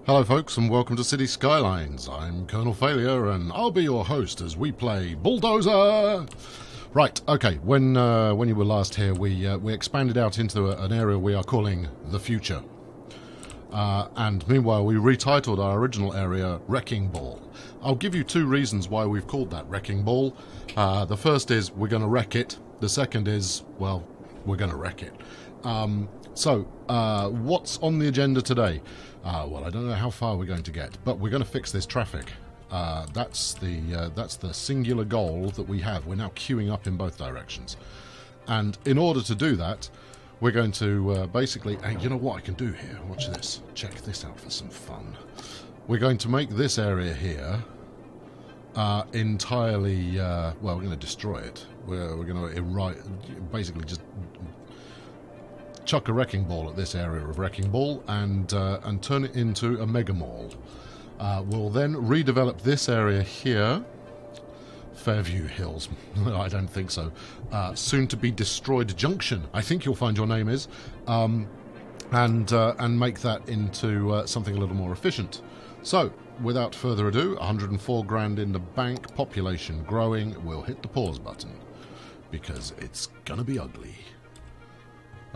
Hello folks and welcome to Cities Skylines. I'm Colonel Failure and I'll be your host as we play Bulldozer! Right, okay, when you were last here we expanded out into an area we are calling the future. And meanwhile we retitled our original area Wrecking Ball. I'll give you two reasons why we've called that Wrecking Ball. The first is we're going to wreck it. The second is, well, we're going to wreck it. So, what's on the agenda today? Well, I don't know how far we're going to get, but we're going to fix this traffic. That's the singular goal that we have. We're now queuing up in both directions. And in order to do that, we're going to basically... And you know what I can do here? Watch this. Check this out for some fun. We're going to make this area here entirely... well, we're going to destroy it. We're going to basically just... chuck a wrecking ball at this area of wrecking ball and turn it into a mega mall. We'll then redevelop this area here, Fairview Hills. I don't think so. Soon to be destroyed Junction, I think you'll find your name is, and make that into something a little more efficient. So, without further ado, 104 grand in the bank, population growing. We'll hit the pause button because it's gonna be ugly.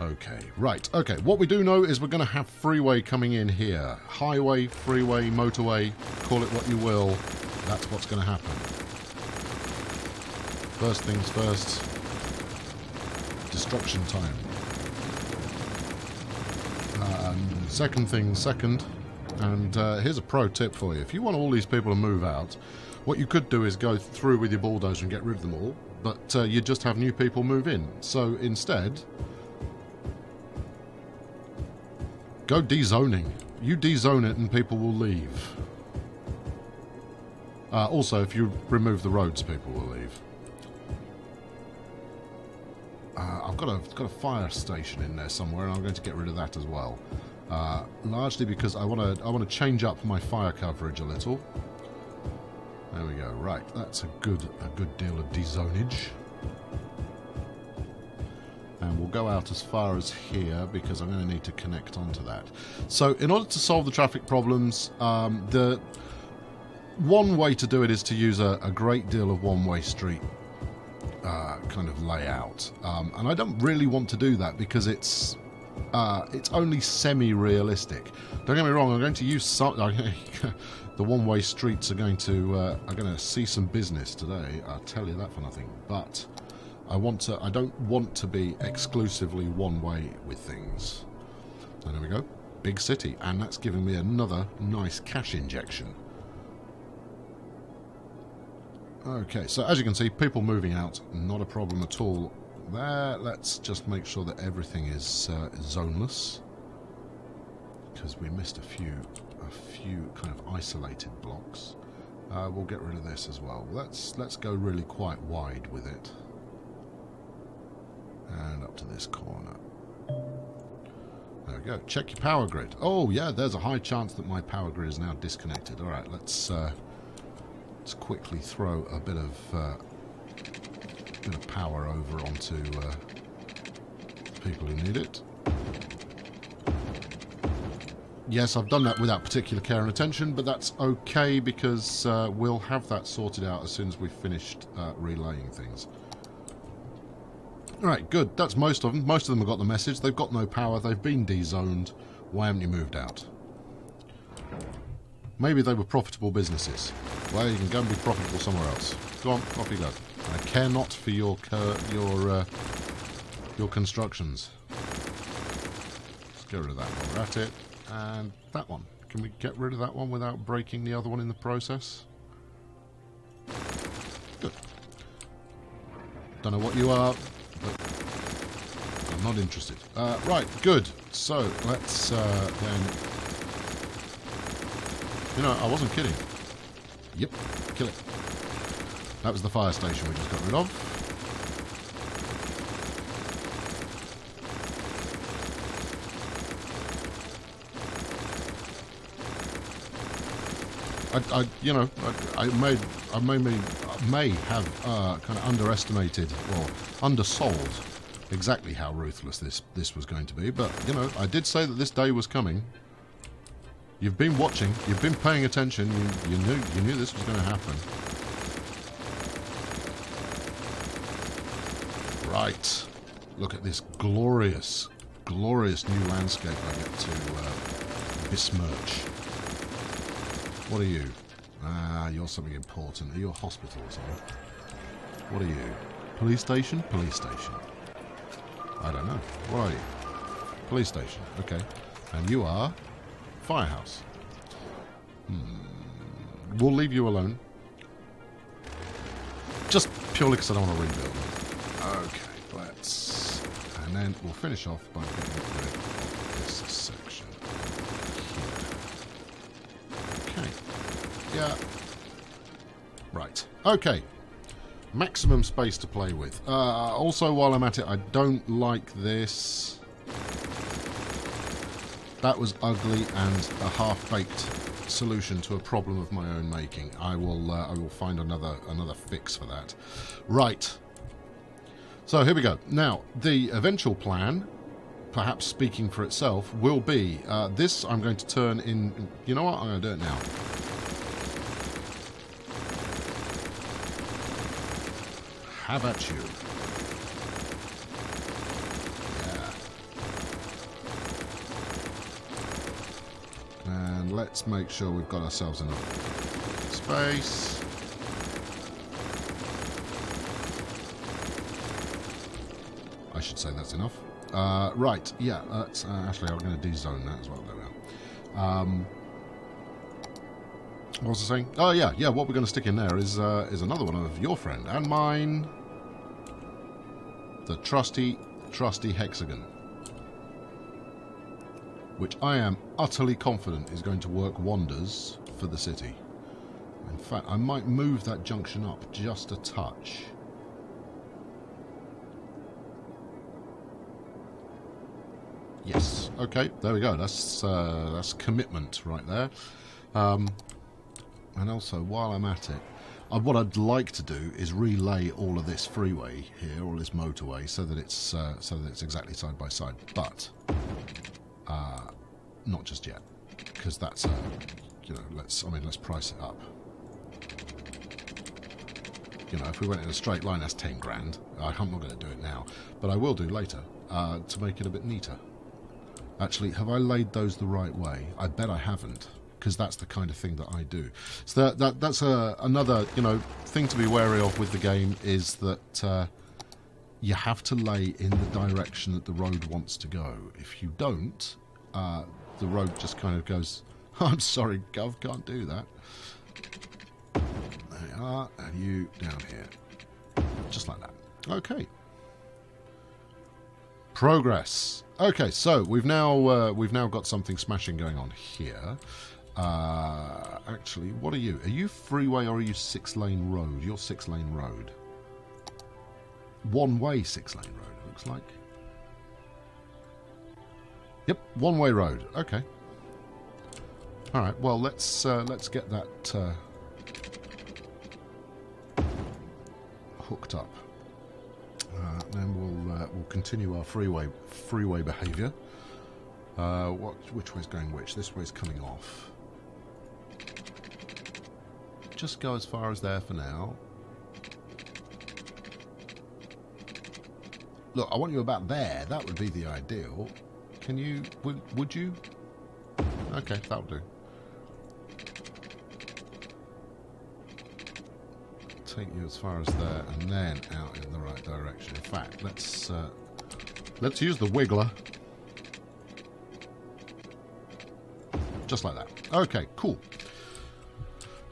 Okay, right, okay, what we do know is we're going to have freeway coming in here. Highway, freeway, motorway, call it what you will, that's what's going to happen. First things first, destruction time. Second things second, and here's a pro tip for you. If you want all these people to move out, what you could do is go through with your bulldozer and get rid of them all, but you just have new people move in. So instead... go dezoning. You dezone it and people will leave. Also, if you remove the roads, people will leave. I've got a fire station in there somewhere, and I'm going to get rid of that as well. Largely because I want to change up my fire coverage a little. There we go. Right, that's a good deal of dezonage. And we'll go out as far as here because I'm going to need to connect onto that. So in order to solve the traffic problems, the one way to do it is to use a great deal of one-way street kind of layout. And I don't really want to do that because it's only semi-realistic. Don't get me wrong, I'm going to use some... the one-way streets are going to see some business today, I'll tell you that for nothing. But... I don't want to be exclusively one way with things. And there we go. Big city. And that's giving me another nice cash injection. Okay, so as you can see, people moving out, not a problem at all there. Let's just make sure that everything is zoneless. Because we missed a few kind of isolated blocks. We'll get rid of this as well. Let's go really quite wide with it. And up to this corner. There we go. Check your power grid. Oh yeah, there's a high chance that my power grid is now disconnected. Alright, let's quickly throw a bit of power over onto people who need it. Yes, I've done that without particular care and attention, but that's okay because we'll have that sorted out as soon as we've finished relaying things. Alright, good. That's most of them. Most of them have got the message. They've got no power. They've been dezoned. Why haven't you moved out? Maybe they were profitable businesses. Well, you can go and be profitable somewhere else. Go on, off you go. I care not for your constructions. Let's get rid of that while we're at it. And that one. Can we get rid of that one without breaking the other one in the process? Good. Don't know what you are. I'm not interested. Right, good. So, let's then... You know, I wasn't kidding. Yep, kill it. That was the fire station we just got rid of. I may have kind of underestimated or undersold exactly how ruthless this was going to be, but, you know, I did say that this day was coming. You've been watching. You've been paying attention. You knew this was going to happen. Right. Look at this glorious, glorious new landscape I get to besmirch. What are you? Ah, you're something important. Are you a hospital or something? What are you? Police station? Police station. I don't know. What are you? Police station. Okay. And you are? Firehouse. We'll leave you alone. Just purely because I don't want to rebuild them. Okay, let's... And then we'll finish off by getting rid of this section. Okay. Yeah. Right. Okay. Maximum space to play with. Also, while I'm at it, I don't like this. That was ugly and a half-baked solution to a problem of my own making. I will find another fix for that. Right. So here we go. Now, the eventual plan, perhaps speaking for itself, will be this. I'm going to turn in. You know what? I'm going to do it now. Have at you. Yeah. And let's make sure we've got ourselves enough space. I should say that's enough. Right, yeah, that's, actually I'm going to de-zone that as well. There we are. What was I saying? Oh, yeah, what we're going to stick in there is another one of your friend and mine. The trusty hexagon. Which I am utterly confident is going to work wonders for the city. In fact, I might move that junction up just a touch. Yes. Okay. There we go. That's commitment right there. And also, while I'm at it, what I'd like to do is relay all of this freeway here, all this motorway, so that it's exactly side by side. But not just yet, because that's you know, let's price it up. You know, if we went in a straight line, that's 10 grand. I'm not going to do it now, but I will do later to make it a bit neater. Actually, have I laid those the right way? I bet I haven't, because that's the kind of thing that I do. So that's another, you know, thing to be wary of with the game is that you have to lay in the direction that the road wants to go. If you don't, the road just kind of goes, I'm sorry, Gov, can't do that. There you are, and you down here. Just like that. Okay. Progress. Okay, so we've now got something smashing going on here. Actually, what are you? Are you freeway or are you 6-lane road? You're 6-lane road. One-way 6-lane road, it looks like. Yep, one-way road. Okay. All right. Well, let's get that hooked up. Then we'll continue our freeway behaviour. Which way's going which? This way's coming off. Just go as far as there for now. Look, I want you about there. That would be the ideal. Can you? Would you? Okay, that'll do. Take you as far as there and then out in the right direction. In fact, let's use the wiggler. Just like that. Okay, cool.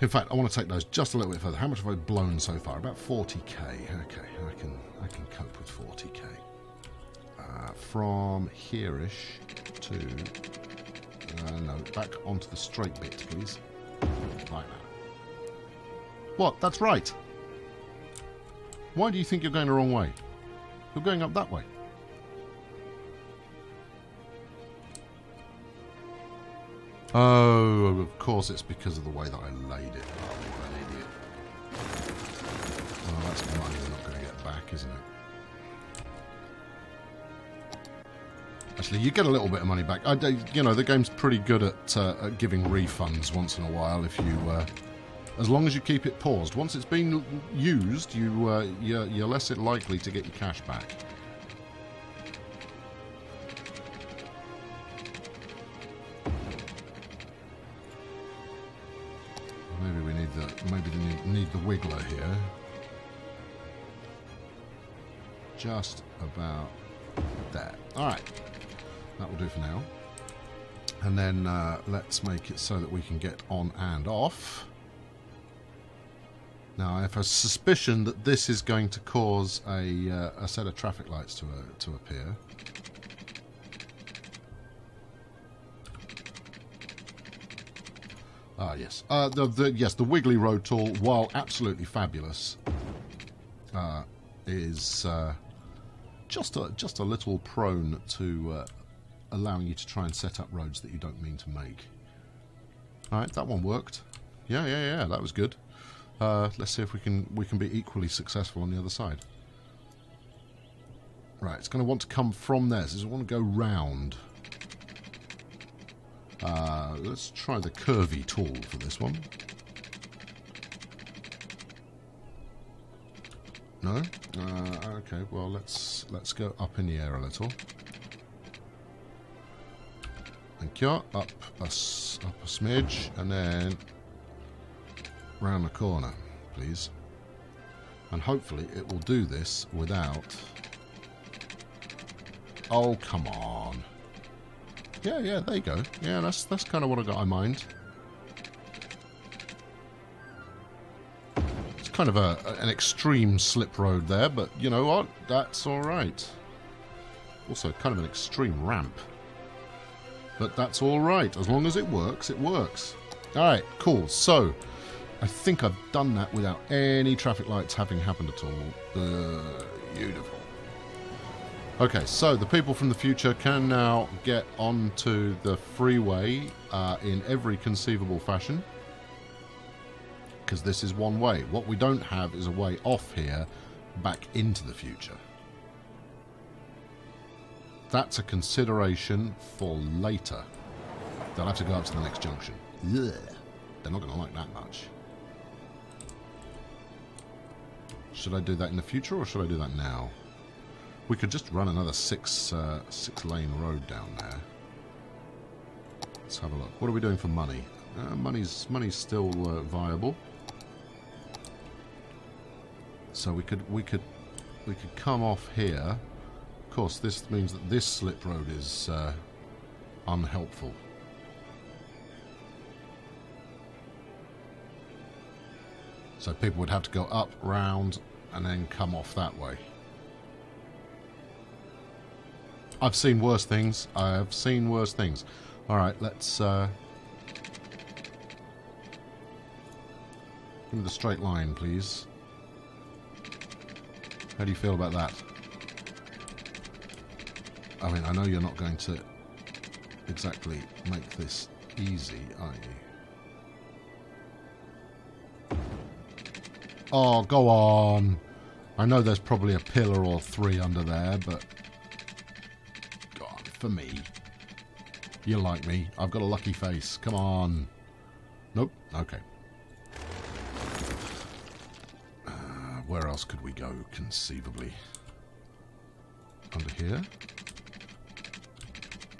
In fact, I want to take those just a little bit further. How much have I blown so far? About 40k. Okay, I can cope with 40k. From here-ish to no, back onto the straight bit, please. Like that. What? That's right. Why do you think you're going the wrong way? You're going up that way. Oh, of course it's because of the way that I laid it. Oh, what an idiot. Well, that's money we're not going to get back, isn't it? Actually, you get a little bit of money back. You know, the game's pretty good at giving refunds once in a while if you, as long as you keep it paused. Once it's been used, you're less likely to get your cash back. Maybe we need the wiggler here. Just about there. All right. That will do for now. And then let's make it so that we can get on and off. Now, I have a suspicion that this is going to cause a set of traffic lights to appear. Ah, yes. The wiggly road tool, while absolutely fabulous, is just a little prone to allowing you to try and set up roads that you don't mean to make. Alright, that one worked. Yeah, that was good. Let's see if we can be equally successful on the other side. Right, it's going to want to come from there, so it want to go round. Let's try the curvy tool for this one. No? Okay, well let's go up in the air a little. Thank you. Up a smidge, and then round the corner, please. And hopefully it will do this without... Oh, come on. Yeah, there you go. Yeah, that's kind of what I got in mind. It's kind of an extreme slip road there, but you know what? That's alright. Also, kind of an extreme ramp. But that's alright. As long as it works, it works. Alright, cool. So, I think I've done that without any traffic lights having happened at all. Beautiful. Okay, so the people from the future can now get onto the freeway in every conceivable fashion. Because this is one way. What we don't have is a way off here back into the future. That's a consideration for later. They'll have to go up to the next junction. Ugh. They're not going to like that much. Should I do that in the future, or should I do that now? We could just run another six-lane road down there. Let's have a look. What are we doing for money? Money's still viable. So we could come off here. Of course, this means that this slip road is unhelpful. So people would have to go up, round, and then come off that way. I've seen worse things. I have seen worse things. Alright, let's... give me the straight line, please. How do you feel about that? I mean, I know you're not going to exactly make this easy, are you? Oh, go on. I know there's probably a pillar or three under there, but... God, for me. You like me. I've got a lucky face. Come on. Nope. Okay. Where else could we go, conceivably? Under here?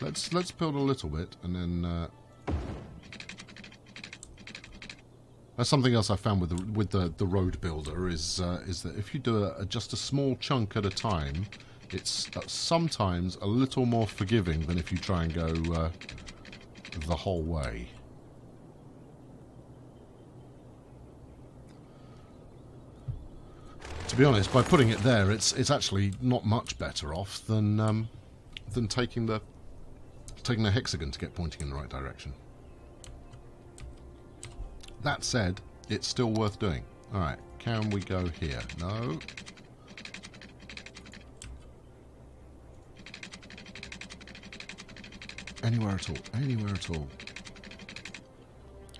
Let's build a little bit, and then... That's something else I found with the road builder is that if you do just a small chunk at a time, it's sometimes a little more forgiving than if you try and go the whole way. To be honest, by putting it there, it's actually not much better off than taking the hexagon to get pointing in the right direction. That said, it's still worth doing. Alright, can we go here? No. Anywhere at all. Anywhere at all.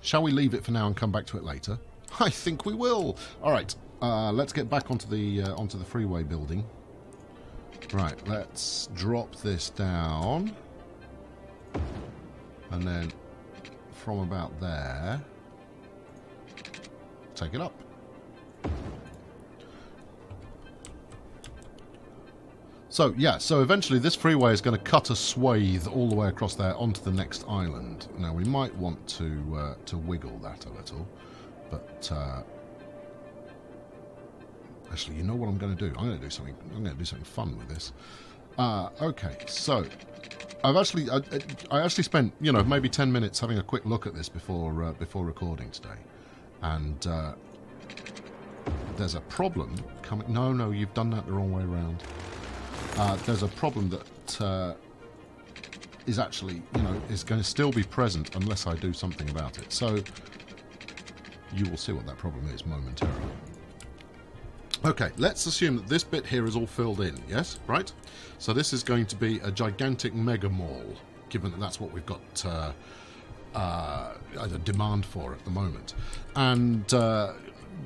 Shall we leave it for now and come back to it later? I think we will. Alright, let's get back onto the freeway building. Right, let's drop this down. And then from about there, take it up. So, yeah, so eventually this freeway is going to cut a swathe all the way across there onto the next island. Now, we might want to wiggle that a little, but actually, you know what I'm going to do? I'm going to do something fun with this. Okay, so I actually spent, you know, maybe 10 minutes having a quick look at this before recording today, and there's a problem coming. No, you've done that the wrong way around. There's a problem that is actually, you know, is going to still be present unless I do something about it. So you will see what that problem is momentarily. Okay, let's assume that this bit here is all filled in, yes? Right? So this is going to be a gigantic mega mall, given that that's what we've got a demand for at the moment. And,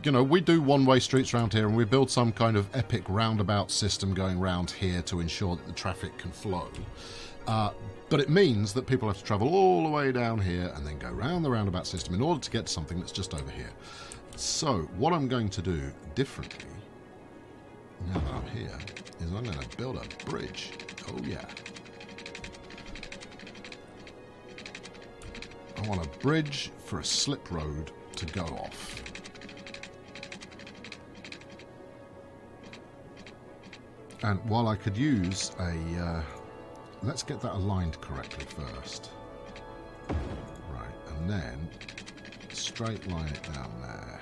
you know, we do one-way streets around here, and we build some kind of epic roundabout system going round here to ensure that the traffic can flow. But it means that people have to travel all the way down here and then go round the roundabout system in order to get to something that's just over here. So what I'm going to do differently, now that I'm here, is I'm going to build a bridge. Oh yeah. I want a bridge for a slip road to go off. And while I could use a... let's get that aligned correctly first. Right, and then straight line it down there.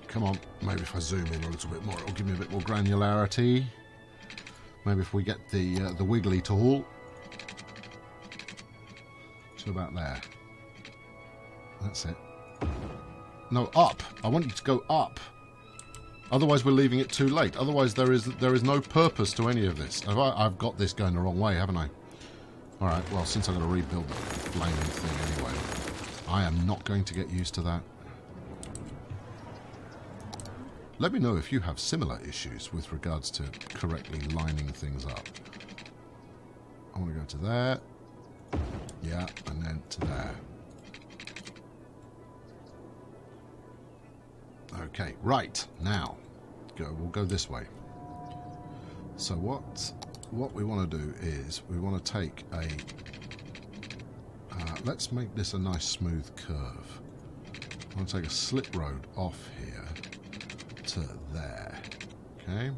Come on, maybe if I zoom in a little bit more, it'll give me a bit more granularity. Maybe if we get the wiggly tool to about there. That's it. No, up. I want you to go up. Otherwise, we're leaving it too late. Otherwise, there is no purpose to any of this. I've got this going the wrong way, haven't I? All right. Well, since I'm going to rebuild the flaming thing anyway, I am not going to get used to that. Let me know if you have similar issues with regards to correctly lining things up. I want to go to there. Yeah, and then to there. Okay, right, now, we'll go this way. So what we want to do is, we want to take a, let's make this a nice smooth curve. I want to take a slip road off here to there, okay?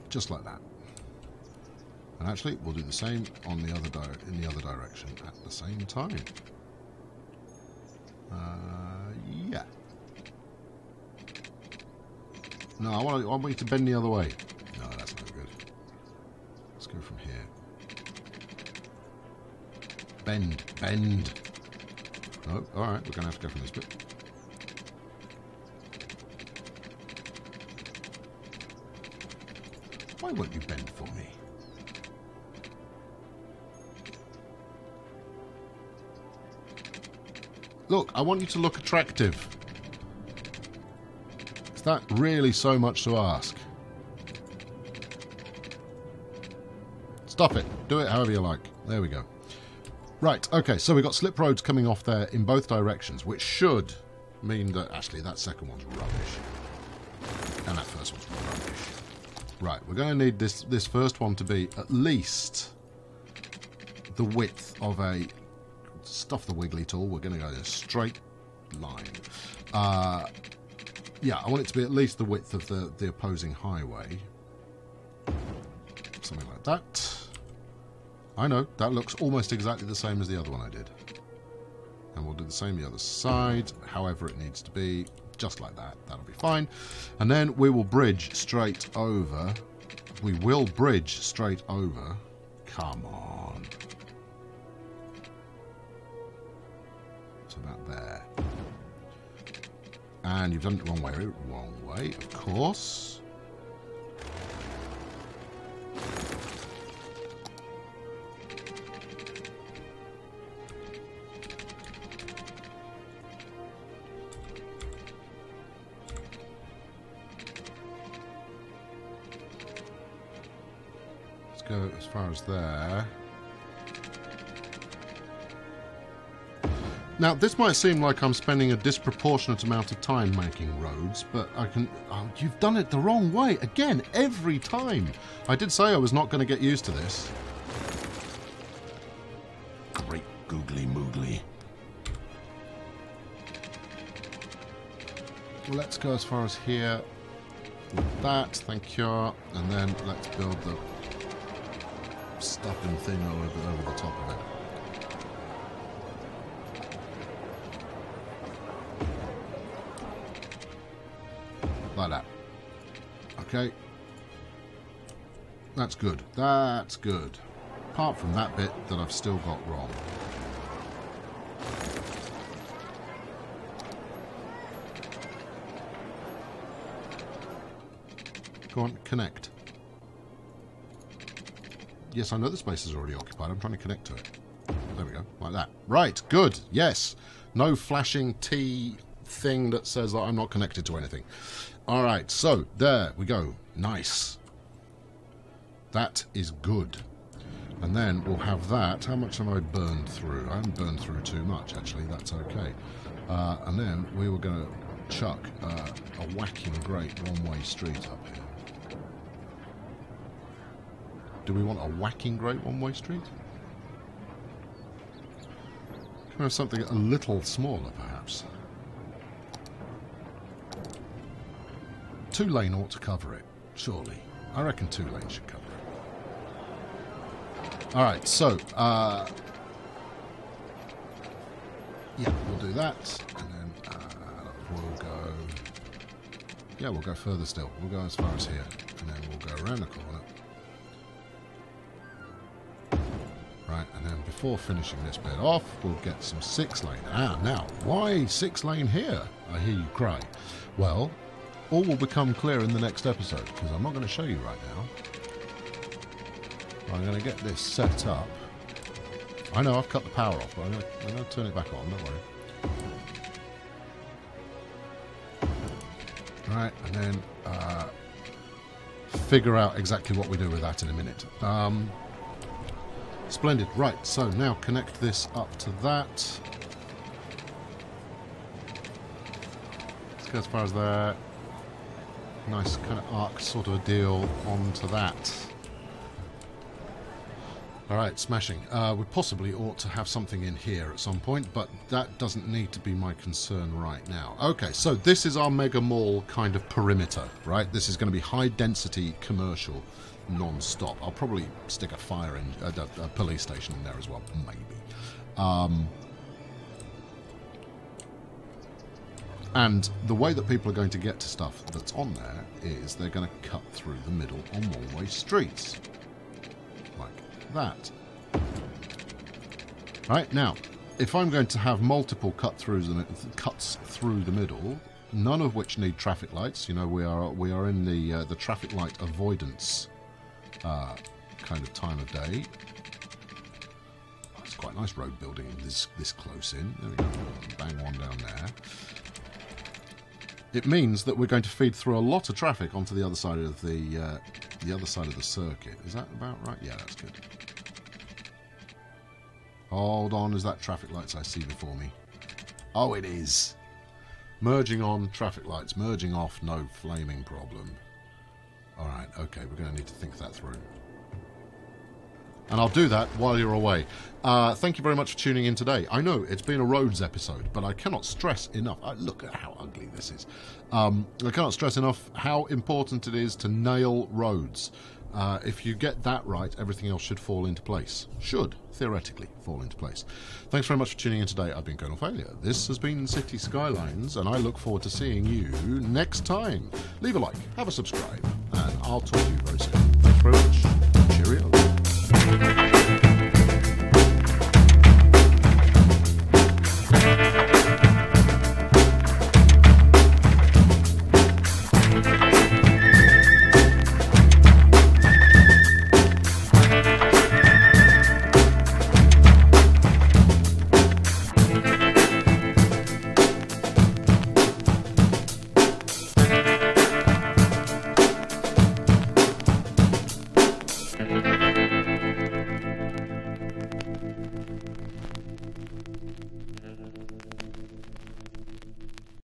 Just like that. And actually, we'll do the same on the other in the other direction at the same time. Yeah. No, I want you to bend the other way. No, that's not good. Let's go from here. Bend. Oh, alright, we're going to have to go from this bit. Why won't you bend for me? Look, I want you to look attractive. Is that really so much to ask? Stop it. Do it however you like. There we go. Right, okay, so we've got slip roads coming off there in both directions, which should mean that actually that second one's rubbish. And that first one's rubbish. Right, we're going to need this first one to be at least the width of a... Stuff the wiggly tool. We're going to go in a straight line. Yeah, I want it to be at least the width of the opposing highway. Something like that. I know, that looks almost exactly the same as the other one I did. And we'll do the same the other side, however it needs to be. Just like that. That'll be fine. And then we will bridge straight over. We will bridge straight over. Come on. About there. And you've done it the wrong way. Wrong way, of course. go as far as there. Now, this might seem like I'm spending a disproportionate amount of time making roads, but I can... Oh, you've done it the wrong way. Again, every time. I did say I was not going to get used to this. Great googly moogly. Well, let's go as far as here with that. Thank you. And then let's build the stuffing thing over the top of it. Like that. Okay. That's good. That's good. Apart from that bit that I've still got wrong. Go on, connect. Yes, I know the space is already occupied. I'm trying to connect to it. There we go. Like that. Right, good. Yes. No flashing T thing that says that I'm not connected to anything. Alright, so there we go. Nice. That is good. And then we'll have that. How much have I burned through? I haven't burned through too much, actually. That's okay. And then we were going to chuck a whacking great one-way street up here. Do we want a whacking great one-way street? Can we have something a little smaller, perhaps? 2-lane ought to cover it, surely. I reckon 2 lanes should cover it. Alright, so, yeah, we'll do that, and then we'll go... Yeah, we'll go further still. We'll go as far as here, and then we'll go around the corner. Right, and then before finishing this bit off, we'll get some 6-lane. Ah, now, why 6-lane here? I hear you cry. Well... all will become clear in the next episode, because I'm not going to show you right now. I'm going to get this set up. I know I've cut the power off, but I'm going to turn it back on, don't worry. Right, and then figure out exactly what we do with that in a minute. Splendid. Right, so now connect this up to that. Let's go as far as there. Nice kind of arc sort of a deal onto that. Alright, smashing. We possibly ought to have something in here at some point, but that doesn't need to be my concern right now. Okay, so this is our mega mall kind of perimeter, right? This is going to be high density commercial non-stop. I'll probably stick a fire in, a police station in there as well, maybe. And the way that people are going to get to stuff that's on there is they're going to cut through the middle on one-way streets. Like that. Right, now, if I'm going to have multiple cuts through the middle, none of which need traffic lights, you know, we are in the traffic light avoidance kind of time of day. Oh, it's quite nice road building this close in. There we go. Bang one down there. It means that we're going to feed through a lot of traffic onto the other side of the other side of the circuit. Is that about right? Yeah, that's good. Hold on, is that traffic lights I see before me? Oh, it is. Merging on, traffic lights. Merging off, no flaming problem. Alright, okay, we're going to need to think that through. And I'll do that while you're away. Thank you very much for tuning in today. I know it's been a roads episode, but I cannot stress enough. Look at how ugly this is. I cannot stress enough how important it is to nail roads. If you get that right, everything else should fall into place. Should, theoretically, fall into place. Thanks very much for tuning in today. I've been Colonel Failure. This has been Cities Skylines, and I look forward to seeing you next time. Leave a like, have a subscribe, and I'll talk to you very soon. Thanks very much.